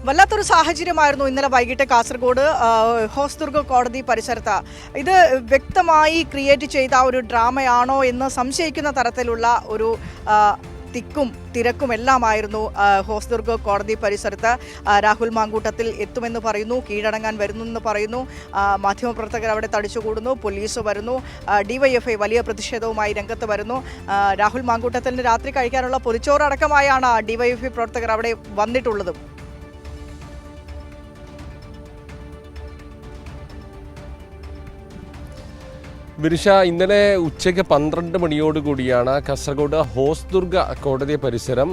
വല്ലാത്തൊരു സാഹചര്യമായിരുന്നു ഇന്നലെ വൈകിട്ട് കാസർഗോഡ് ഹോസ്ദുർഗ് കോടതി പരിസരത്ത്. ഇത് വ്യക്തമായി ക്രിയേറ്റ് ചെയ്ത ഒരു ഡ്രാമയാണോ എന്ന് സംശയിക്കുന്ന തരത്തിലുള്ള ഒരു തിക്കും തിരക്കും എല്ലാമായിരുന്നു ഹോസ്ദുർഗ് കോടതി പരിസരത്ത്. രാഹുൽ മാങ്കൂട്ടത്തിൽ എത്തുമെന്ന് പറയുന്നു, കീഴടങ്ങാൻ വരുന്നെന്ന് പറയുന്നു, മാധ്യമപ്രവർത്തകർ അവിടെ തടിച്ചുകൂടുന്നു, പോലീസ് വരുന്നു, ഡിവൈഎഫ്ഐ വലിയ പ്രതിഷേധവുമായി രംഗത്ത് വരുന്നു. രാഹുൽ മാങ്കൂട്ടത്തിന് രാത്രി കഴിക്കാനുള്ള പൊതിച്ചോറടക്കമായാണ് ഡിവൈഎഫ്ഐ പ്രവർത്തകർ അവിടെ വന്നിട്ടുള്ളതും. വിനിഷ, ഇന്നലെ ഉച്ചയ്ക്ക് 12 മണിയോടുകൂടിയാണ് കാസർഗോഡ് ഹോസ്ദുർഗ് കോടതി പരിസരം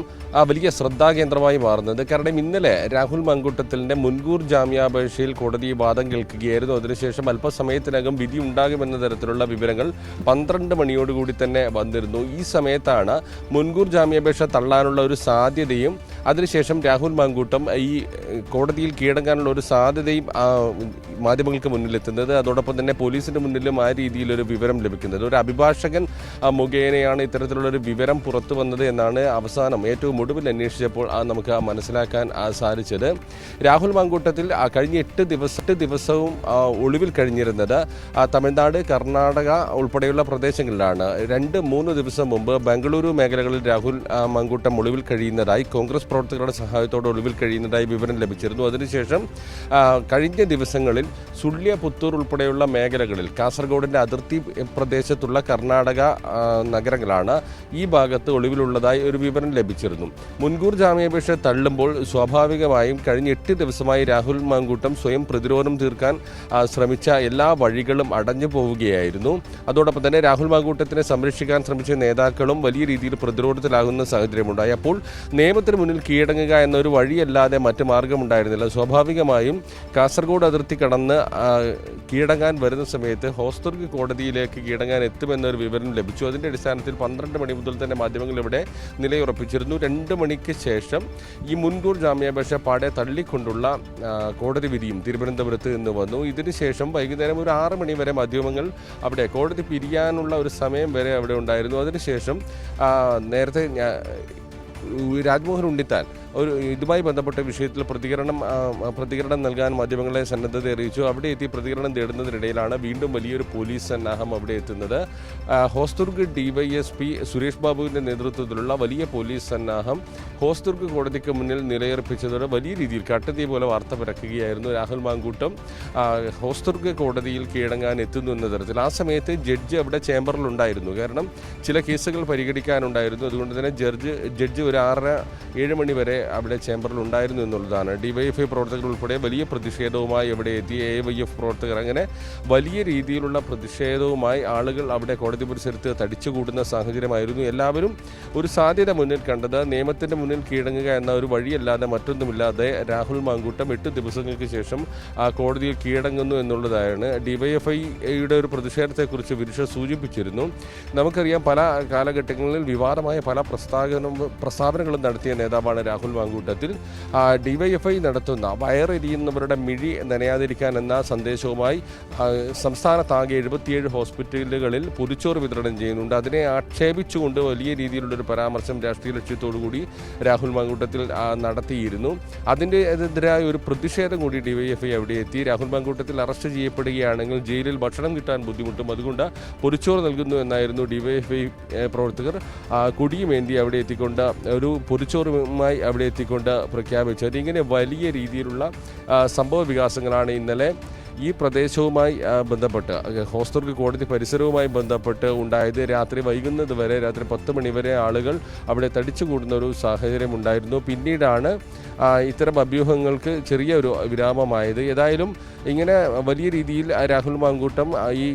വലിയ ശ്രദ്ധാകേന്ദ്രമായി മാറുന്നത്. കാരണം ഇന്നലെ രാഹുൽ മാങ്കൂട്ടത്തിലിൻ്റെ മുൻകൂർ ജാമ്യാപേക്ഷയിൽ കോടതി വാദം കേൾക്കുകയായിരുന്നു. അതിനുശേഷം അല്പസമയത്തിനകം വിധി ഉണ്ടാകുമെന്ന തരത്തിലുള്ള വിവരങ്ങൾ 12 മണിയോടുകൂടി തന്നെ വന്നിരുന്നു. ഈ സമയത്താണ് മുൻകൂർ ജാമ്യാപേക്ഷ തള്ളാനുള്ള ഒരു സാധ്യതയും അതിനുശേഷം രാഹുൽ മാങ്കൂട്ടം ഈ കോടതിയിൽ കീഴടങ്ങാനുള്ള ഒരു സാധ്യതയും മാധ്യമങ്ങൾക്ക് മുന്നിലെത്തുന്നത്. അതോടൊപ്പം തന്നെ പോലീസിൻ്റെ മുന്നിലും ആ രീതിയിലൊരു വിവരം ലഭിക്കുന്നത്. ഒരു അഭിഭാഷകൻ മുഖേനയാണ് ഇത്തരത്തിലുള്ളൊരു വിവരം പുറത്തു വന്നത് എന്നാണ് അവസാനം ഏറ്റവും ഒടുവിൽ അന്വേഷിച്ചപ്പോൾ നമുക്ക് മനസ്സിലാക്കാൻ സാധിച്ചത്. രാഹുൽ മാങ്കൂട്ടത്തിൽ കഴിഞ്ഞ 8 ദിവസവും ഒളിവിൽ കഴിഞ്ഞിരുന്നത് തമിഴ്നാട്, കർണാടക ഉൾപ്പെടെയുള്ള പ്രദേശങ്ങളിലാണ്. 2-3 ദിവസം മുമ്പ് ബംഗളൂരു മേഖലകളിൽ രാഹുൽ മാങ്കൂട്ടം ഒളിവിൽ കഴിയുന്നതായി, കോൺഗ്രസ് പ്രവർത്തകരുടെ സഹായത്തോടെ ഒളിവിൽ കഴിയുന്നതായി വിവരം ലഭിച്ചിരുന്നു. അതിനുശേഷം കഴിഞ്ഞ ദിവസങ്ങളിൽ സുള്ളിയ, പുത്തൂർ ഉൾപ്പെടെയുള്ള മേഖലകളിൽ കാസർഗോഡിൻ്റെ അതിർത്തി പ്രദേശത്തുള്ള കർണാടക നഗരങ്ങളാണ് ഈ ഭാഗത്ത് ഒളിവിലുള്ളതായി ഒരു വിവരം ലഭിച്ചിരുന്നു. മുൻകൂർ ജാമ്യാപേക്ഷ തള്ളുമ്പോൾ സ്വാഭാവികമായും കഴിഞ്ഞ 8 ദിവസമായി രാഹുൽ മാങ്കൂട്ടം സ്വയം പ്രതിരോധം തീർക്കാൻ ശ്രമിച്ച എല്ലാ വഴികളും അടഞ്ഞു പോവുകയായിരുന്നു. അതോടൊപ്പം തന്നെ രാഹുൽ മാങ്കൂട്ടത്തിനെ സംരക്ഷിക്കാൻ ശ്രമിച്ച നേതാക്കളും വലിയ രീതിയിൽ പ്രതിരോധത്തിലാകുന്ന സാഹചര്യമുണ്ടായി. അപ്പോൾ നിയമത്തിന് മുന്നിൽ കീഴടങ്ങുക എന്നൊരു വഴിയല്ലാതെ മറ്റു മാർഗമുണ്ടായിരുന്നില്ല. സ്വാഭാവികമായും കാസർഗോഡ് അതിർത്തി കടന്ന് കീഴടങ്ങാൻ വരുന്ന സമയത്ത് ഹോസ്ദുർഗ് കോടതിയിലേക്ക് കീഴടങ്ങാൻ എത്തുമെന്നൊരു വിവരം ലഭിച്ചു. അതിൻ്റെ അടിസ്ഥാനത്തിൽ 12 മണി മുതൽ തന്നെ മാധ്യമങ്ങൾ ഇവിടെ നിലയുറപ്പിച്ചിരുന്നു. 2 മണിക്ക് ശേഷം ഈ മുൻകൂർ ജാമ്യാപേക്ഷ പാടെ തള്ളിക്കൊണ്ടുള്ള കോടതി വിധിയും തിരുവനന്തപുരത്ത് നിന്ന് വന്നു. ഇതിനുശേഷം വൈകുന്നേരം ഒരു 6 മണി വരെ മാധ്യമങ്ങൾ അവിടെ കോടതി പിരിയാനുള്ള ഒരു സമയം വരെ അവിടെ ഉണ്ടായിരുന്നു. അതിനുശേഷം നേരത്തെ രാജ്മോഹൻ ഉണ്ണിത്താൻ ഇതുമായി ബന്ധപ്പെട്ട വിഷയത്തിൽ പ്രതികരണം നൽകാൻ മാധ്യമങ്ങളെ സന്നദ്ധത അറിയിച്ചു. അവിടെ എത്തി പ്രതികരണം തേടുന്നതിനിടയിലാണ് വീണ്ടും വലിയൊരു പോലീസ് സന്നാഹം അവിടെ എത്തുന്നത്. ഹോസ്ദുർഗ് ഡിവൈഎസ്പി സുരേഷ് ബാബുവിൻ്റെ നേതൃത്വത്തിലുള്ള വലിയ പോലീസ് സന്നാഹം ഹോസ്ദുർഗ് കോടതിക്ക് മുന്നിൽ നിലയുറപ്പിച്ചതോടെ വലിയ രീതിയിൽ കാട്ടുതീ പോലെ വാർത്ത പരക്കുകയായിരുന്നു. രാഹുൽ മാങ്കൂട്ടം ഹോസ്ദുർഗ് കോടതിയിൽ കീഴടങ്ങാൻ എത്തുന്നു എന്ന തരത്തിൽ. ആ സമയത്ത് ജഡ്ജ് അവിടെ ചേംബറിലുണ്ടായിരുന്നു. കാരണം ചില കേസുകൾ പരിഗണിക്കാനുണ്ടായിരുന്നു. അതുകൊണ്ട് തന്നെ ജഡ്ജ് ഒരു 6-7 മണി വരെ അവിടെ ചേംബറിൽ ഉണ്ടായിരുന്നു എന്നുള്ളതാണ്. ഡിവൈഎഫ്ഐ പ്രവർത്തകർ ഉൾപ്പെടെ വലിയ പ്രതിഷേധവുമായി അവിടെ എത്തി. AYF പ്രവർത്തകർ, അങ്ങനെ വലിയ രീതിയിലുള്ള പ്രതിഷേധവുമായി ആളുകൾ അവിടെ കോടതി പരിസരത്ത് തടിച്ചുകൂടുന്ന സാഹചര്യമായിരുന്നു. എല്ലാവരും ഒരു സാധ്യത മുന്നിൽ കണ്ടത് നിയമത്തിൻ്റെ മുന്നിൽ കീഴടങ്ങുക എന്ന ഒരു വഴിയല്ലാതെ മറ്റൊന്നുമില്ലാതെ രാഹുൽ മാങ്കൂട്ടം 8 ദിവസങ്ങൾക്ക് ശേഷം ആ കോടതിയിൽ കീഴടങ്ങുന്നു എന്നുള്ളതാണ്. ഡിവൈഎഫ്ഐയുടെ ഒരു പ്രതിഷേധത്തെക്കുറിച്ച് വിനിഷ സൂചിപ്പിച്ചിരുന്നു. നമുക്കറിയാം, പല കാലഘട്ടങ്ങളിൽ വിവാദമായ പല പ്രസ്താവനകളും നടത്തിയ നേതാവാണ് രാഹുൽ മാങ്കൂട്ടത്തിൽ. ഡിവൈഎഫ്ഐ നടത്തുന്ന വയറെരിയുന്നവരുടെ മിഴി നനയാതിരിക്കാൻ എന്ന സന്ദേശവുമായി സംസ്ഥാനത്താകെ 77 ഹോസ്പിറ്റലുകളിൽ പൊതിച്ചോറ് വിതരണം ചെയ്യുന്നുണ്ട്. അതിനെ ആക്ഷേപിച്ചുകൊണ്ട് വലിയ രീതിയിലുള്ളൊരു പരാമർശം രാഷ്ട്രീയ ലക്ഷ്യത്തോടുകൂടി രാഹുൽ മാങ്കൂട്ടത്തിൽ നടത്തിയിരുന്നു. അതിൻ്റെതിരായ ഒരു പ്രതിഷേധം കൂടി ഡിവൈഎഫ്ഐ അവിടെ എത്തി. രാഹുൽ മാങ്കൂട്ടത്തിൽ അറസ്റ്റ് ചെയ്യപ്പെടുകയാണെങ്കിൽ ജയിലിൽ ഭക്ഷണം കിട്ടാൻ ബുദ്ധിമുട്ടും, അതുകൊണ്ട് പൊതിച്ചോറ് നൽകുന്നു എന്നായിരുന്നു ഡിവൈഎഫ്ഐ പ്രവർത്തകർ കൊടിയുമേന്തി അവിടെ എത്തിക്കൊണ്ട് ഒരു പൊതിച്ചോറുമായി അവിടെ എത്തിക്കൊണ്ട് പ്രഖ്യാപിച്ചത്. ഇങ്ങനെ വലിയ രീതിയിലുള്ള സംഭവ വികാസങ്ങളാണ് ഇന്നലെ ഈ പ്രദേശവുമായി ബന്ധപ്പെട്ട്, ഹോസ്ദുർഗ് കോടതി പരിസരവുമായി ബന്ധപ്പെട്ട് ഉണ്ടായത്. രാത്രി വൈകുന്നത് വരെ, രാത്രി 10 മണി വരെ ആളുകൾ അവിടെ തടിച്ചുകൂടുന്ന ഒരു സാഹചര്യം ഉണ്ടായിരുന്നു. പിന്നീടാണ് ഇത്തരം അഭ്യൂഹങ്ങൾക്ക് ചെറിയൊരു വിരാമമായത്. ഏതായാലും ഇങ്ങനെ വലിയ രീതിയിൽ രാഹുൽ മാങ്കൂട്ടം ഈ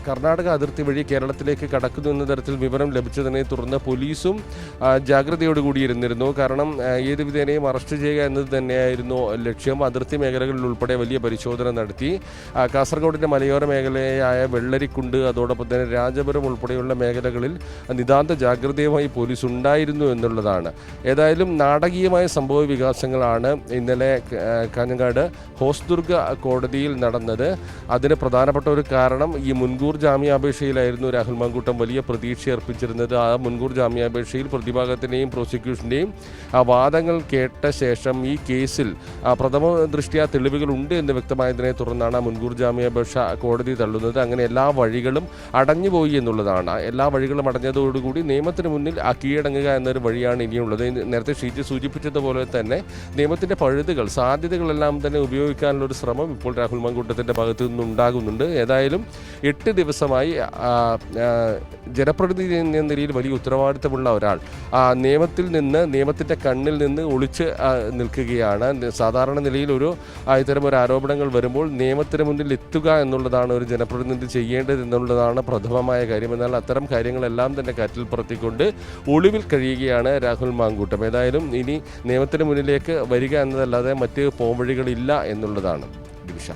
കർണാടക അതിർത്തി വഴി കേരളത്തിലേക്ക് കടക്കുന്നു എന്ന തരത്തിൽ വിവരം ലഭിച്ചതിനെ തുടർന്ന് പോലീസും ജാഗ്രതയോടുകൂടി ഇരുന്നിരുന്നു. കാരണം ഏത് വിധേനയും അറസ്റ്റ് ചെയ്യുക എന്നത് തന്നെയായിരുന്നു ലക്ഷ്യം. അതിർത്തി മേഖലകളിൽ ഉൾപ്പെടെ വലിയ പരിശോധന നടത്തി. കാസർഗോഡിൻ്റെ മലയോര മേഖലയായ വെള്ളരിക്കുണ്ട്, അതോടൊപ്പം തന്നെ രാജപുരം ഉൾപ്പെടെയുള്ള മേഖലകളിൽ നിതാന്ത ജാഗ്രതയുമായി പോലീസ് ഉണ്ടായിരുന്നു എന്നുള്ളതാണ്. ഏതായാലും നാടകീയമായ സംഭവ വികാസങ്ങളാണ് ഇന്നലെ കാഞ്ഞങ്ങാട് ഹോസ്ദുർഗ് കോടതിയിൽ നടന്നത്. അതിന് പ്രധാനപ്പെട്ട ഒരു കാരണം ഈ മുൻകൂർ മുൻകൂർ ജാമ്യാപേക്ഷയിലായിരുന്നു രാഹുൽ മാങ്കൂട്ടം വലിയ പ്രതീക്ഷ അർപ്പിച്ചിരുന്നത്. ആ മുൻകൂർ ജാമ്യാപേക്ഷയിൽ പ്രതിഭാഗത്തിൻ്റെയും പ്രോസിക്യൂഷൻ്റെയും വാദങ്ങൾ കേട്ട ശേഷം ഈ കേസിൽ പ്രഥമ ദൃഷ്ട്യാ തെളിവുകൾ ഉണ്ട് എന്ന് വ്യക്തമായതിനെ തുടർന്നാണ് മുൻകൂർ ജാമ്യാപേക്ഷ കോടതി തള്ളുന്നത്. അങ്ങനെ എല്ലാ വഴികളും അടഞ്ഞുപോയി എന്നുള്ളതാണ്. എല്ലാ വഴികളും അടഞ്ഞതോടുകൂടി നിയമത്തിന് മുന്നിൽ കീഴടങ്ങുക എന്നൊരു വഴിയാണ് ഇനിയുള്ളത്. നേരത്തെ ഷീറ്റ് സൂചിപ്പിച്ചതുപോലെ തന്നെ നിയമത്തിൻ്റെ പഴുതുകൾ സാധ്യതകളെല്ലാം തന്നെ ഉപയോഗിക്കാനുള്ള ഒരു ശ്രമം ഇപ്പോൾ രാഹുൽ മാങ്കൂട്ടത്തിൻ്റെ ഭാഗത്തു നിന്നുണ്ടാകുന്നുണ്ട്. ഏതായാലും 8 ദിവസമായി ജനപ്രതിനിധി എന്ന നിലയിൽ വലിയ ഉത്തരവാദിത്തമുള്ള ഒരാൾ നിയമത്തിൻ്റെ കണ്ണിൽ നിന്ന് ഒളിച്ച് നിൽക്കുകയാണ്. സാധാരണ നിലയിൽ ഇത്തരം ഒരു ആരോപണങ്ങൾ വരുമ്പോൾ നിയമത്തിന് മുന്നിൽ എത്തുക എന്നുള്ളതാണ് ഒരു ജനപ്രതിനിധി ചെയ്യേണ്ടത് എന്നുള്ളതാണ് പ്രഥമമായ കാര്യം. എന്നാൽ അത്തരം കാര്യങ്ങളെല്ലാം തന്നെ കാറ്റിൽ പറത്തിക്കൊണ്ട് ഒളിവിൽ കഴിയുകയാണ് രാഹുൽ മാങ്കൂട്ടം. ഏതായാലും ഇനി നിയമത്തിന് മുന്നിലേക്ക് വരിക എന്നതല്ലാതെ മറ്റ് പോംവഴികളില്ല എന്നുള്ളതാണ്. ദിവിഷ.